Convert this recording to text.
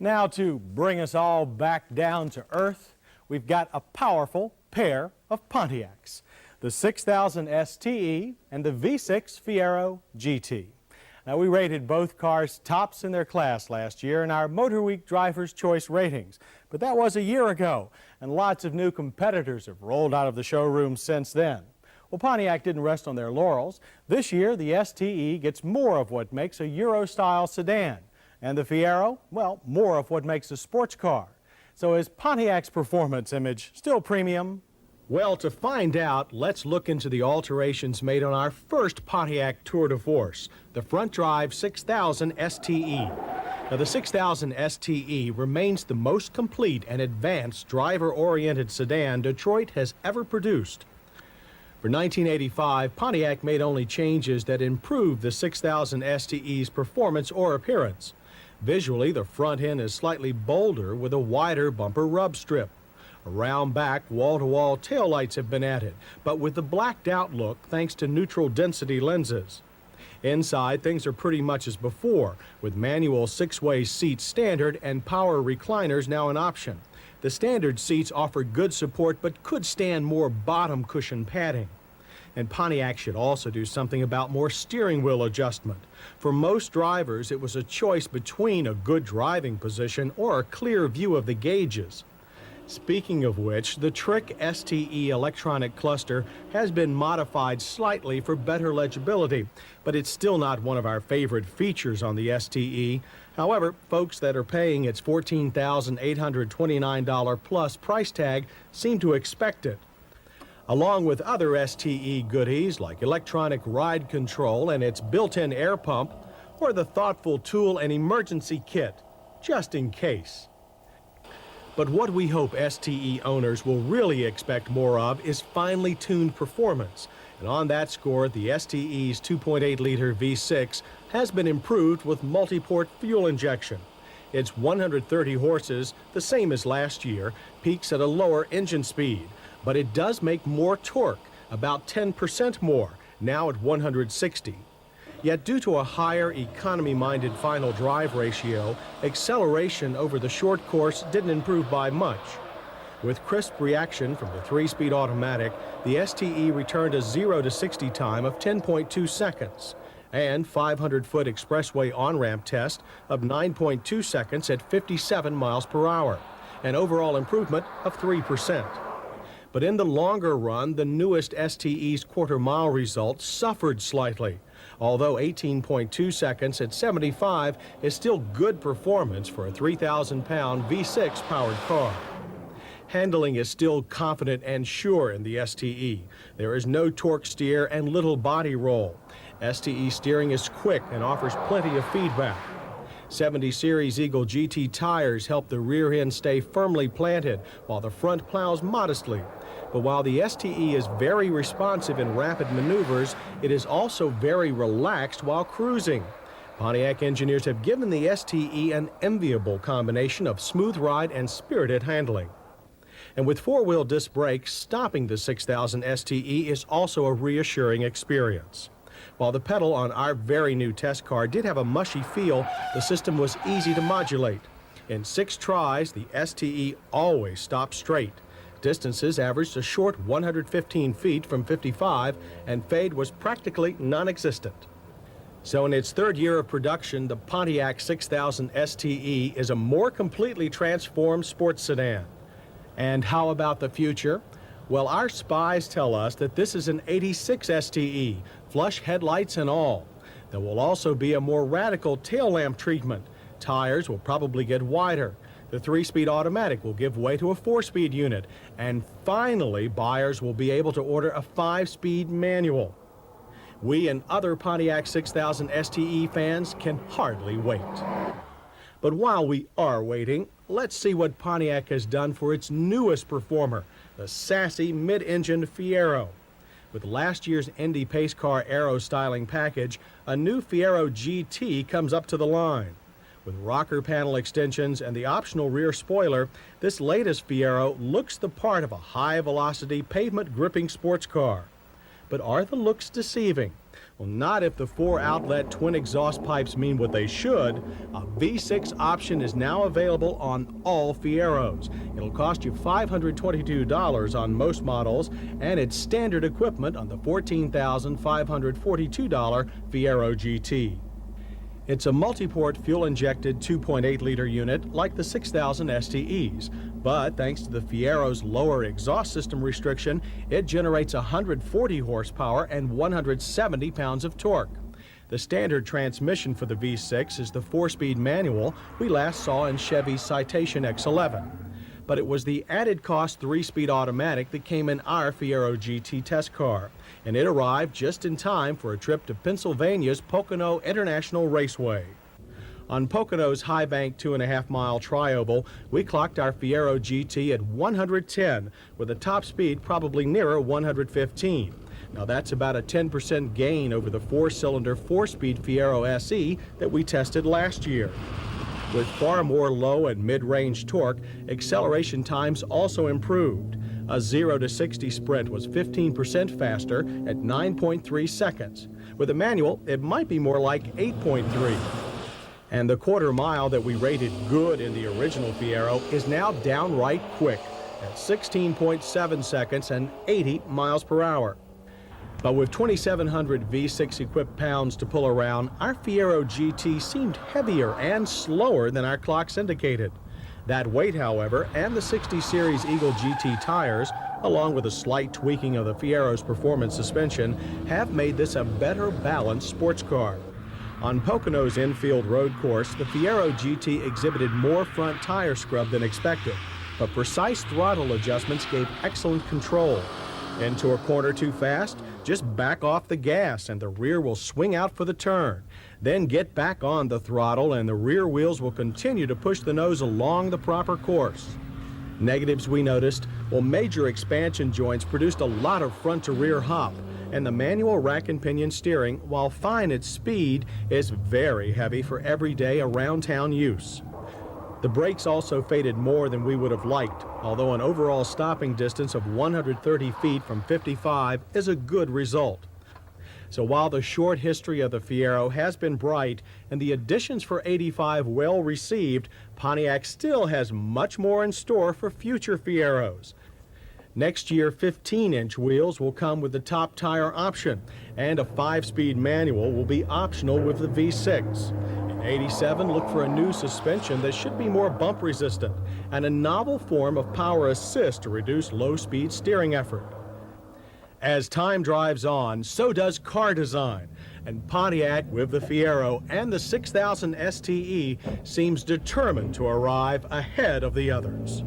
Now, to bring us all back down to earth, we've got a powerful pair of Pontiacs, the 6000 STE and the V6 Fiero GT. Now, we rated both cars tops in their class last year in our Motor Week Driver's Choice ratings, but that was a year ago, and lots of new competitors have rolled out of the showroom since then. Well, Pontiac didn't rest on their laurels. This year, the STE gets more of what makes a Euro-style sedan, and the Fiero, well, more of what makes a sports car. So is Pontiac's performance image still premium? Well, to find out, let's look into the alterations made on our first Pontiac tour de force, the front drive 6000 STE. Now, the 6000 STE remains the most complete and advanced driver-oriented sedan Detroit has ever produced. For 1985, Pontiac made only changes that improved the 6000 STE's performance or appearance. Visually, the front end is slightly bolder with a wider bumper rub strip. Around back, wall-to-wall taillights have been added, but with the blacked-out look thanks to neutral density lenses. Inside, things are pretty much as before, with manual 6-way seats standard and power recliners now an option. The standard seats offer good support but could stand more bottom cushion padding. And Pontiac should also do something about more steering wheel adjustment. For most drivers, it was a choice between a good driving position or a clear view of the gauges. Speaking of which, the Trick STE electronic cluster has been modified slightly for better legibility, but it's still not one of our favorite features on the STE. However, folks that are paying its $14,829 plus price tag seem to expect it. Along with other STE goodies like electronic ride control and its built-in air pump, or the thoughtful tool and emergency kit, just in case. But what we hope STE owners will really expect more of is finely tuned performance. And on that score, the STE's 2.8-liter V6 has been improved with multi-port fuel injection. Its 130 horses, the same as last year, peaks at a lower engine speed. But it does make more torque, about 10% more, now at 160. Yet due to a higher economy-minded final drive ratio, acceleration over the short course didn't improve by much. With crisp reaction from the 3-speed automatic, the STE returned a 0 to 60 time of 10.2 seconds and 500-foot expressway on-ramp test of 9.2 seconds at 57 miles per hour, an overall improvement of 3%. But in the longer run, the newest STE's quarter-mile results suffered slightly, although 18.2 seconds at 75 is still good performance for a 3,000-pound V6 powered car. Handling is still confident and sure in the STE. There is no torque steer and little body roll. STE steering is quick and offers plenty of feedback. 70 Series Eagle GT tires help the rear end stay firmly planted while the front plows modestly. But while the STE is very responsive in rapid maneuvers, it is also very relaxed while cruising. Pontiac engineers have given the STE an enviable combination of smooth ride and spirited handling. And with 4-wheel disc brakes, stopping the 6000 STE is also a reassuring experience. While the pedal on our very new test car did have a mushy feel, the system was easy to modulate. In 6 tries, the STE always stopped straight. Distances averaged a short 115 feet from 55, and fade was practically non-existent. So in its 3rd year of production, the Pontiac 6000 STE is a more completely transformed sports sedan. And how about the future? Well, our spies tell us that this is an 86 STE, flush headlights and all. There will also be a more radical tail lamp treatment. Tires will probably get wider. The 3-speed automatic will give way to a 4-speed unit. And finally, buyers will be able to order a 5-speed manual. We and other Pontiac 6000 STE fans can hardly wait. But while we are waiting, let's see what Pontiac has done for its newest performer, the sassy mid-engine Fiero. With last year's Indy Pace Car Aero styling package, a new Fiero GT comes up to the line. With rocker panel extensions and the optional rear spoiler, this latest Fiero looks the part of a high-velocity, pavement-gripping sports car. But are the looks deceiving? Well, not if the 4-outlet twin exhaust pipes mean what they should. A V6 option is now available on all Fieros. It'll cost you $522 on most models, and it's standard equipment on the $14,542 Fiero GT. It's a multi-port fuel-injected 2.8-liter unit like the 6000 STEs, but thanks to the Fiero's lower exhaust system restriction, it generates 140 horsepower and 170 pounds of torque. The standard transmission for the V6 is the 4-speed manual we last saw in Chevy's Citation X11. But it was the added cost 3-speed automatic that came in our Fiero GT test car, and it arrived just in time for a trip to Pennsylvania's Pocono International Raceway. On Pocono's high-bank 2.5-mile tri-oval, we clocked our Fiero GT at 110, with a top speed probably nearer 115. Now that's about a 10% gain over the 4-cylinder 4-speed Fiero SE that we tested last year. With far more low and mid-range torque, acceleration times also improved. A 0 to 60 sprint was 15% faster at 9.3 seconds. With a manual, it might be more like 8.3. And the quarter mile that we rated good in the original Fiero is now downright quick at 16.7 seconds and 80 miles per hour. But with 2,700 V6 equipped pounds to pull around, our Fiero GT seemed heavier and slower than our clocks indicated. That weight, however, and the 60 Series Eagle GT tires, along with a slight tweaking of the Fiero's performance suspension, have made this a better balanced sports car. On Pocono's infield road course, the Fiero GT exhibited more front tire scrub than expected, but precise throttle adjustments gave excellent control. Into a corner too fast? Just back off the gas and the rear will swing out for the turn. Then get back on the throttle and the rear wheels will continue to push the nose along the proper course. Negatives we noticed, well, major expansion joints produced a lot of front to rear hop, and the manual rack and pinion steering, while fine at speed, is very heavy for everyday around town use. The brakes also faded more than we would have liked, although an overall stopping distance of 130 feet from 55 is a good result. So while the short history of the Fiero has been bright and the additions for 85 well received, Pontiac still has much more in store for future Fieros. Next year, 15-inch wheels will come with the top tire option, and a 5-speed manual will be optional with the V6. In 87, look for a new suspension that should be more bump resistant, and a novel form of power assist to reduce low-speed steering effort. As time drives on, so does car design, and Pontiac, with the Fiero and the 6000 STE, seems determined to arrive ahead of the others.